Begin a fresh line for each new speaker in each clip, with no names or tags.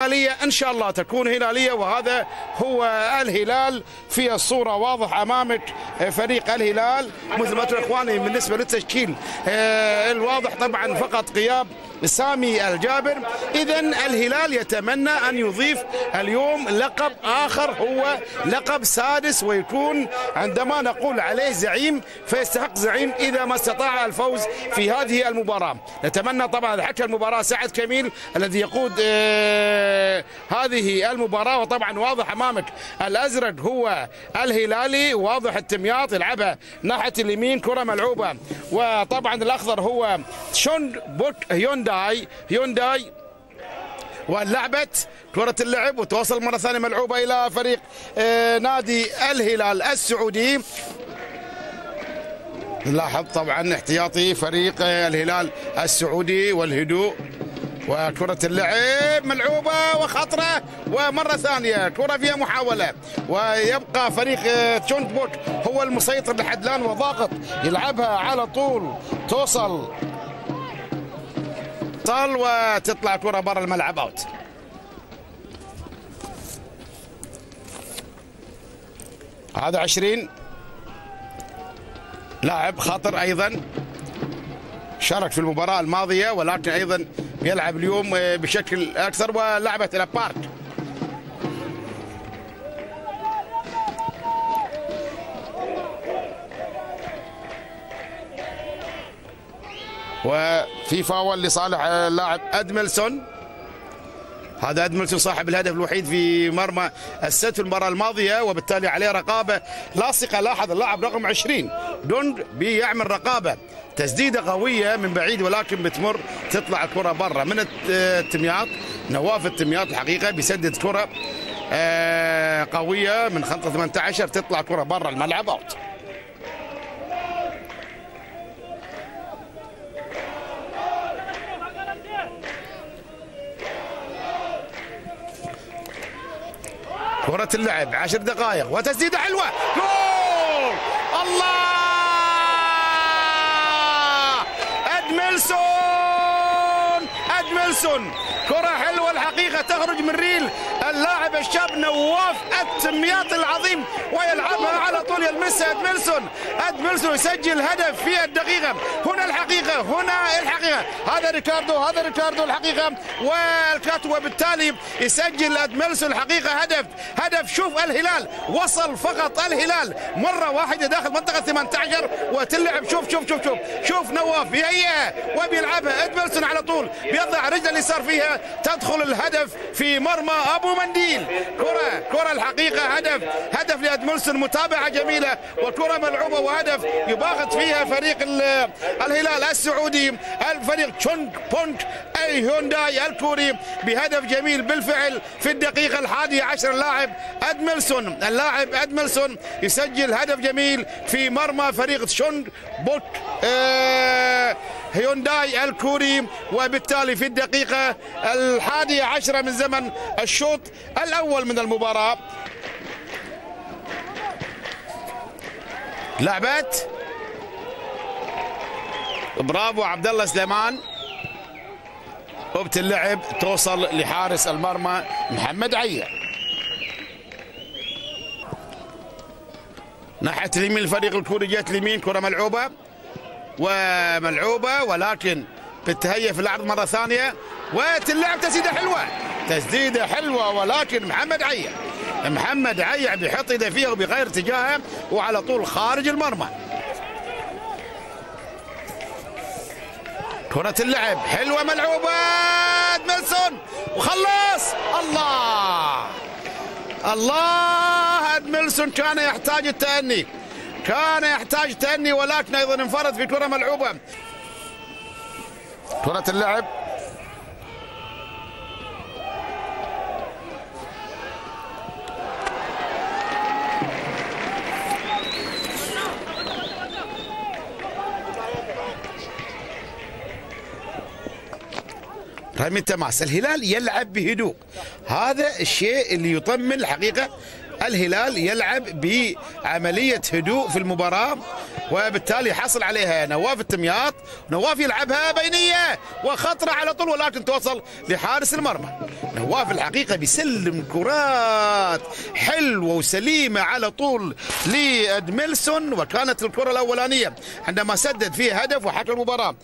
هلالية إن شاء الله تكون هلالية، وهذا هو الهلال في الصورة واضح أمامك. فريق الهلال مثل ما ترى إخواني بالنسبة للتشكيل الواضح طبعا فقط غياب سامي الجابر. إذا الهلال يتمنى أن يضيف اليوم لقب آخر هو لقب سادس، ويكون عندما نقول عليه زعيم فيستحق زعيم إذا ما استطاع الفوز في هذه المباراة. نتمنى طبعا حكى المباراة سعد كميل الذي يقود هذه المباراة، وطبعا واضح أمامك الأزرق هو الهلالي، واضح التمياط يلعبها ناحية اليمين كرة ملعوبة، وطبعا الأخضر هو شوند بوت هيونداي ولعبت كرة اللعب وتوصل مرة ثانية ملعوبة إلى فريق نادي الهلال السعودي. نلاحظ طبعا احتياطي فريق الهلال السعودي والهدوء، وكرة اللعب ملعوبة وخطرة ومرة ثانية كرة فيها محاولة، ويبقى فريق تشونت بوت هو المسيطر لحد الآن وضاغط يلعبها على طول توصل وتطلع كرة برا الملعب اوت. هذا 20 لاعب خطر ايضا شارك في المباراة الماضية ولكن ايضا يلعب اليوم بشكل اكثر، ولعبت الى بارك. وفي فاول لصالح اللاعب ادملسون. هذا ادملسون صاحب الهدف الوحيد في مرمى الست في المباراة الماضية، وبالتالي عليه رقابة لاصقة. لاحظ اللاعب رقم 20 دوند بيعمل رقابة، تسديدة قوية من بعيد ولكن بتمر تطلع الكرة برا من التمياط. نواف التمياط الحقيقة بيسدد كرة قوية من خط 18 تطلع كرة برا الملعب اوت. كرة اللعب 10 دقائق وتسديدة حلوة، جول! الله! ادملسون كرة حلوة الحقيقة تخرج من ريل اللاعب الشاب نواف التمياط العظيم ويلعبها على طول يلمسها ادملسون يسجل هدف في الدقيقة هنا الحقيقة هذا ريكاردو الحقيقة والكاتو، وبالتالي يسجل ادملسون الحقيقة هدف. شوف الهلال وصل فقط الهلال مرة واحدة داخل منطقة 18 وتلعب. شوف نواف يهيئها وبيلعبها ادملسون على طول بيضع رجل اليسار فيها تدخل الهدف في مرمى ابو منديل. كرة الحقيقة هدف لادملسون، متابعة جميلة وكرة ملعوبة وهدف يباغت فيها فريق الهلال السعودي الفريق تشونج بونت هيونداي الكوري بهدف جميل بالفعل في الدقيقة 11. اللاعب ادملسون يسجل هدف جميل في مرمى فريق تشونج بوت هيونداي الكوري، وبالتالي في الدقيقة 11 من زمن الشوط الأول من المباراة لعبت برافو عبد الله سليمان، وبتلعب توصل لحارس المرمى محمد عيا. ناحية اليمين الفريق الكوري جت اليمين كرة ملعوبة ولكن بتهيئ في العرض مرة ثانية وتلعب تسديدة حلوة ولكن محمد عيا بيحط يده فيها وبغير اتجاهه وعلى طول خارج المرمى. كرة اللعب حلوة ملعوبة ادملسون وخلص. الله ادملسون كان يحتاج التأني ولكن ايضا انفرد في كرة ملعوبة. كرة اللعب رمي التماس. الهلال يلعب بهدوء، هذا الشيء اللي يطمن الحقيقة الهلال يلعب بعملية هدوء في المباراة، وبالتالي حصل عليها نواف التمياط. نواف يلعبها بينية وخطرة على طول، ولكن توصل لحارس المرمى. نواف الحقيقة بيسلم كرات حلوة وسليمة على طول لأدميلسون، وكانت الكرة الأولانية عندما سدد فيها هدف وحكى المباراة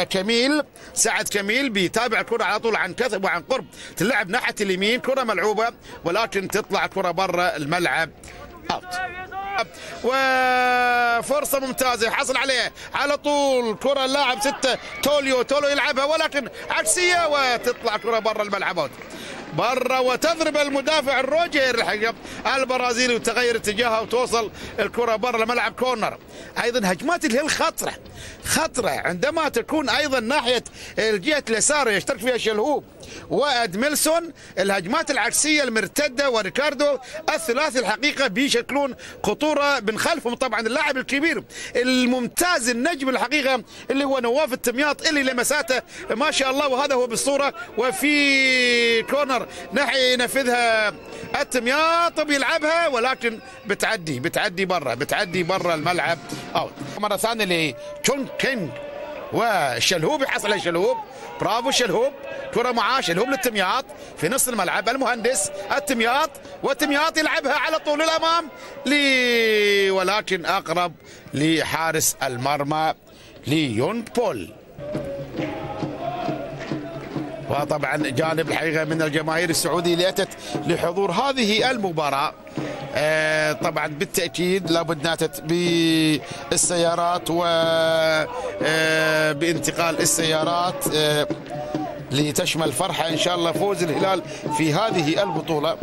كميل سعد كميل بيتابع الكرة على طول عن كثب وعن قرب، تلعب ناحية اليمين، كرة ملعوبة ولكن تطلع كرة برا الملعب اوت. وفرصة ممتازة حصل عليها على طول كرة اللاعب 6 توليو يلعبها ولكن عكسية وتطلع كرة برا الملعب اوت برا، وتضرب المدافع الروجير الحقيقة البرازيلي وتغير اتجاهها وتوصل الكرة برا الملعب كورنر. ايضا هجمات الهلال خطرة عندما تكون ايضا ناحية الجهة اليسار يشترك فيها شلهوب وادميلسون. الهجمات العكسية المرتدة وريكاردو الثلاثي الحقيقة بيشكلون خطورة من خلفهم. طبعا اللاعب الكبير الممتاز النجم الحقيقة اللي هو نواف التمياط اللي لمساته ما شاء الله، وهذا هو بالصورة. وفي كورنر ناحية ينفذها التمياط بيلعبها ولكن بتعدي برا الملعب اوت. مرة ثانية لتشونغ كينغ والشلهوب يحصل على شلهوب. برافو شلهوب، كرة معاه شلهوب للتمياط في نص الملعب. المهندس التمياط والتمياط يلعبها على طول للامام ولكن اقرب لحارس المرمى ليون بول. وطبعا جانب الحقيقه من الجماهير السعوديه اللي اتت لحضور هذه المباراه طبعا بالتاكيد لابد ناتت بالسيارات وبانتقال السيارات لتشمل فرحه ان شاء الله فوز الهلال في هذه البطوله.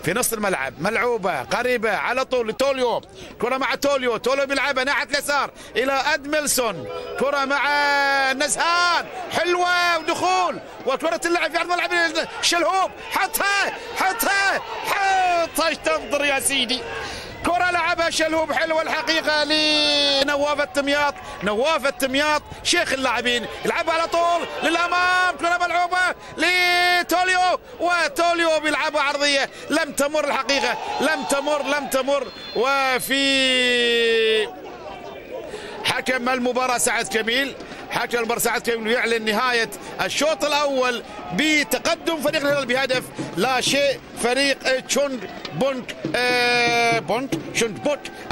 في نص الملعب ملعوبه قريبه على طول لتوليو، كره مع توليو بيلعبها ناحيه اليسار الى ادميلسون، كره مع نزهان حلوه ودخول، وكره تلعب في عرض ملعب شلهوب حطها ايش تنظر يا سيدي. كرة لعبها شلهوب حلوة الحقيقة لنواف التمياط شيخ اللاعبين، يلعبها على طول للأمام، كرة ملعوبة لتوليو وتوليو بيلعبها عرضية لم تمر الحقيقة، لم تمر. وفي حكم المباراة سعد كميل يعلن نهاية الشوط الأول بتقدم فريق الهلال بهدف لا شيء. فريق تشونغ بونك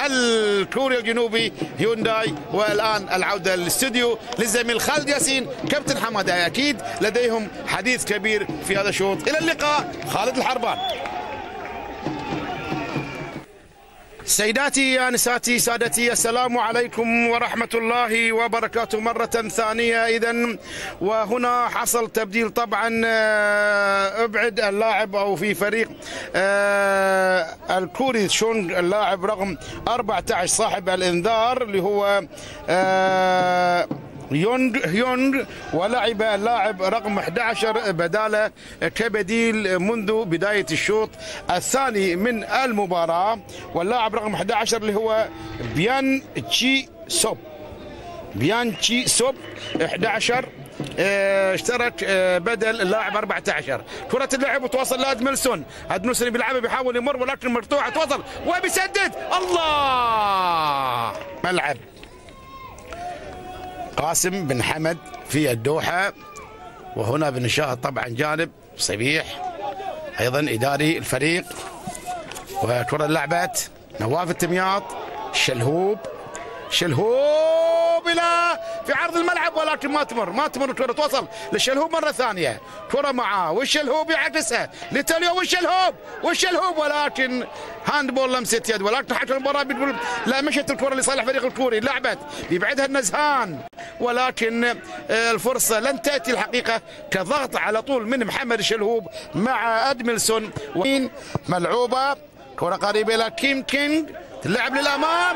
الكوري الجنوبي هيونداي. والآن العودة للاستوديو للزميل خالد ياسين كابتن حمادة، أكيد لديهم حديث كبير في هذا الشوط. إلى اللقاء خالد الحربان. سيداتي أنساتي سادتي، السلام عليكم ورحمة الله وبركاته مرة ثانية. إذن وهنا حصل تبديل طبعا، ابعد اللاعب أو في فريق الكوري تشونغ اللاعب رقم 14 صاحب الإنذار اللي هو هيونغ، ولعب اللاعب رقم 11 بداله كبديل منذ بداية الشوط الثاني من المباراة. واللاعب رقم 11 اللي هو بيان تشي سوب 11 اشترك بدل اللاعب 14. كرة اللعب وتوصل لادميلسون بيلعبها بيحاول يمر ولكن مرتوعة توصل وبيسدد. الله، ملعب قاسم بن حمد في الدوحة. وهنا بنشاهد طبعا جانب صبيح ايضا اداري الفريق. وكرة لعبت نواف التمياط شلهوب الى في عرض الملعب ولكن ما تمر الكرة توصل للشلهوب مرة ثانية، كرة معاه والشلهوب يعكسها لتوليو والشلهوب ولكن هاندبول لمسة يد. ولكن حكم المباراة بيقول لا، مشت الكرة لصالح فريق الكوري، لعبت بيبعدها النزهان ولكن الفرصة لن تأتي الحقيقة كضغط على طول من محمد الشلهوب مع أدميلسون. ملعوبة كرة قريبة إلى كينغ تلعب للأمام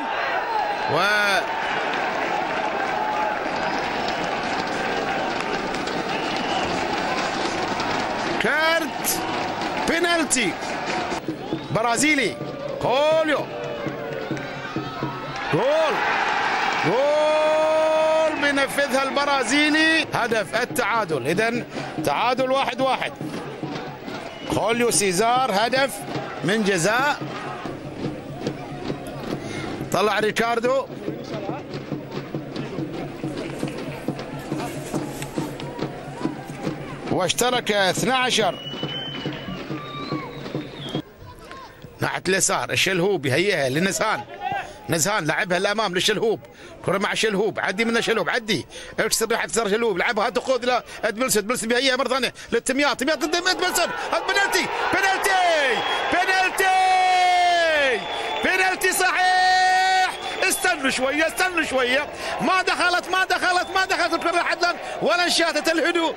كارت بينالتي برازيلي. كوليو جول بينفذها البرازيلي، هدف التعادل. إذن تعادل 1-1. خوليو سيزار هدف من جزاء. طلع ريكاردو واشترك 12 ناحية اليسار. الشلهوب يهيئها لنزهان. نزهان لعبها الامام للشلهوب. كره مع الشلهوب، عدي من الشلهوب، عدي اكسر ناحية يسار شلهوب، لعبها تقود الى ادملسون. ادملسون بيهيئها مرة ثانية للتمياط. تمياط ضد ادملسون. بنالتي بنالتي بنالتي بنالتي صحيح. استنوا شويه استنوا شويه. ما دخلت ما دخلت ما دخلت الكره عدلا ولا انشاتت. الهدوء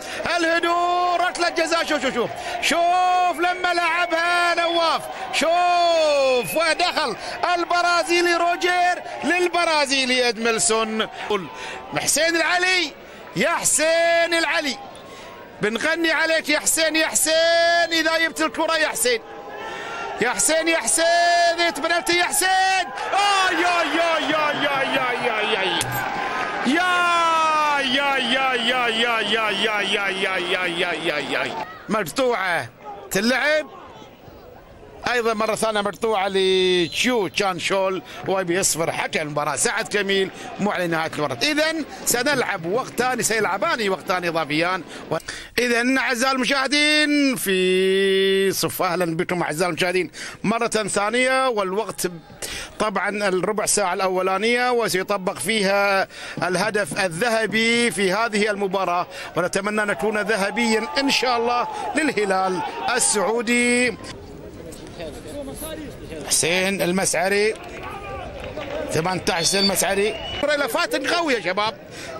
ركله جزاء. شوف شوف شوف شوف لما لعبها نواف. شوف ودخل البرازيلي روجير للبرازيلي ادملسون. حسين العلي يا حسين العلي، بنغني عليك يا حسين يا حسين اذا جبت الكره يا حسين يا حسين يا حسين. بنالتي يا حسين. يا يا يا يا يا يا يا يا يا يا يا يا يا يا يا يا يا يا يا مقطوعة تلعب ايضا مره ثانيه مقطوعه لتشيو تشان شول وبيصفر حكم المباراه سعد كميل معلن نهايه المباراه. اذا سنلعب وقت ثاني، سيلعبان وقتان اضافيان. اذا اعزائي المشاهدين في صف اهلا بكم اعزائي المشاهدين مره ثانيه، والوقت طبعا الربع ساعه الاولانيه وسيطبق فيها الهدف الذهبي في هذه المباراه، ونتمنى ان يكون ذهبيا ان شاء الله للهلال السعودي. حسين المسعري 18 حسين المسعري. لفات قوي يا شباب،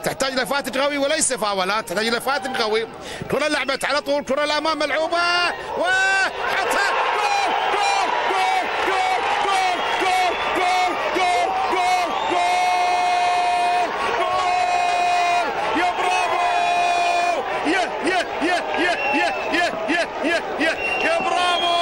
تحتاج لفات قوي وليس فاولات، تحتاج لفات قوي. كرة لعبت على طول، كرة الامام ملعوبه وحطها. جول جول جول جول جول جول جول جول جول جول. يا برافو يا يا يا يا يا يا يا يا يا يا برافو.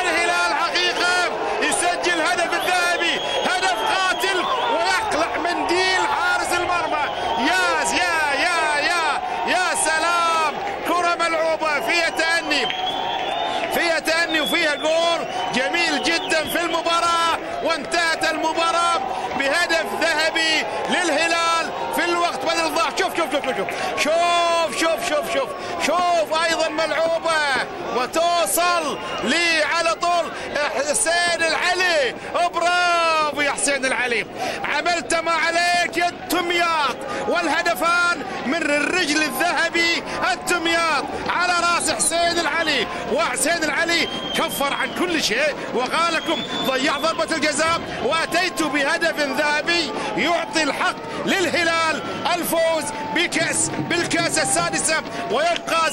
الهلال حقيقة يسجل هدف الذهبي، هدف قاتل ويقلع منديل حارس المرمى. يا يا يا يا يا سلام، كرة ملعوبة فيها تأني، فيها تأني وفيها جول جميل جدا في المباراة، وانتهت المباراة بهدف ذهبي للهلال في الوقت بدل الضائع. شوف شوف شوف شوف شوف شوف شوف شوف شوف ايضا ملعوبة وتوصل لي على طول حسين العلي. برافو يا حسين العلي، عملت ما عليك يا التمياط، والهدفان من الرجل الذهبي التمياط على راس حسين العلي. وحسين العلي كفر عن كل شيء وقال لكم ضيع ضربة الجزاء واتيت بهدف ذهبي يعطي الحق للهلال الفوز بالكاس السادسة، ويبقى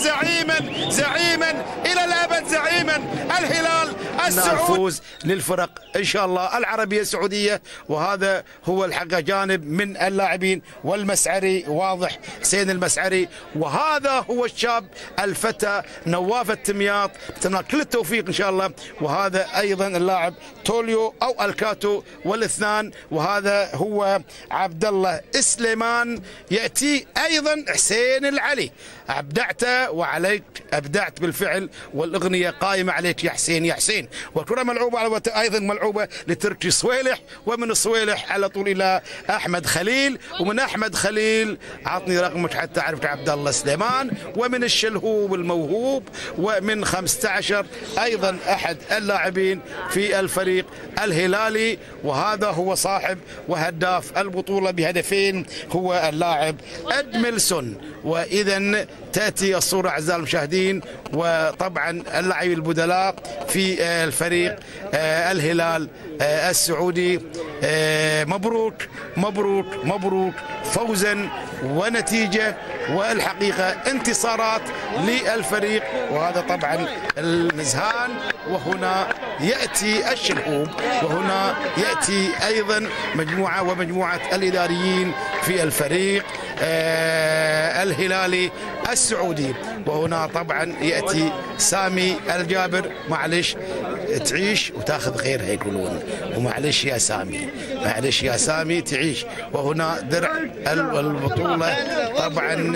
زعيما الى الابد زعيما الهلال السعودي. الفوز للفرق ان شاء الله العربيه السعوديه، وهذا هو الحقيقه جانب من اللاعبين. والمسعري واضح حسين المسعري، وهذا هو الشاب الفتى نواف التمياط، نتمنى كل التوفيق ان شاء الله. وهذا ايضا اللاعب توليو او الكاتو والاثنان، وهذا هو عبد الله سليمان. ياتي ايضا حسين العلي، ابدعت وعليك ابدعت بالفعل، والاغنيه قائمه عليك يا حسين يا حسين. والكره ملعوبه ايضا ملعوبه لتركي صويلح، ومن صويلح على طول الى احمد خليل، ومن احمد خليل عطني رقمك حتى اعرفك عبد الله سليمان، ومن الشلهوب الموهوب، ومن 15 ايضا احد اللاعبين في الفريق الهلالي، وهذا هو صاحب وهداف البطوله بهدفين هو اللاعب ادملسون. واذا تاتي الصوره اعزائي المشاهدين، وطبعا اللاعبين البدلاء في الفريق الهلال السعودي. مبروك مبروك مبروك فوزا ونتيجه، والحقيقه انتصارات للفريق. وهذا طبعا النزهان، وهنا ياتي الشلهوب، وهنا ياتي ايضا مجموعه الاداريين في الفريق الهلالي السعودي. وهنا طبعا ياتي سامي الجابر، معلش تعيش وتاخذ غيرها يقولون، ومعلش يا سامي معلش يا سامي تعيش. وهنا درع البطوله طبعا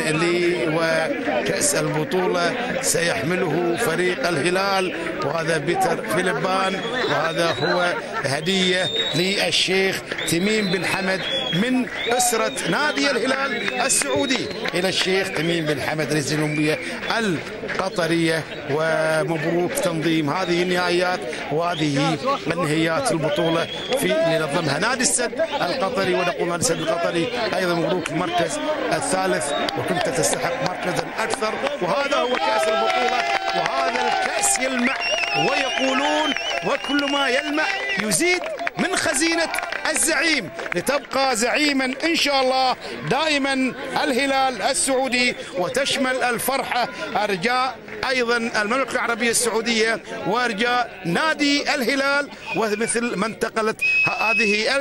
وكأس البطولة سيحمله فريق الهلال، وهذا بيتر فيليبان، وهذا هو هدية للشيخ تميم بن حمد من أسرة نادي الهلال السعودي إلى الشيخ تميم بن حمد رئيس الجمهورية القطرية. ومبروك تنظيم هذه النهائيات، وهذه نهائيات البطولة في نظمها نادي السد القطري. ونقول نادي السد القطري أيضا مبروك المركز الثالث، وكنت تستحق مركزا أكثر. وهذا هو كأس البطولة، وهذا الكأس يلمع ويقولون وكل ما يلمع يزيد من خزينة الزعيم، لتبقى زعيما إن شاء الله دائما الهلال السعودي. وتشمل الفرحة أرجاء أيضا المملكة العربية السعودية وأرجاء نادي الهلال، ومثل ما انتقلت هذه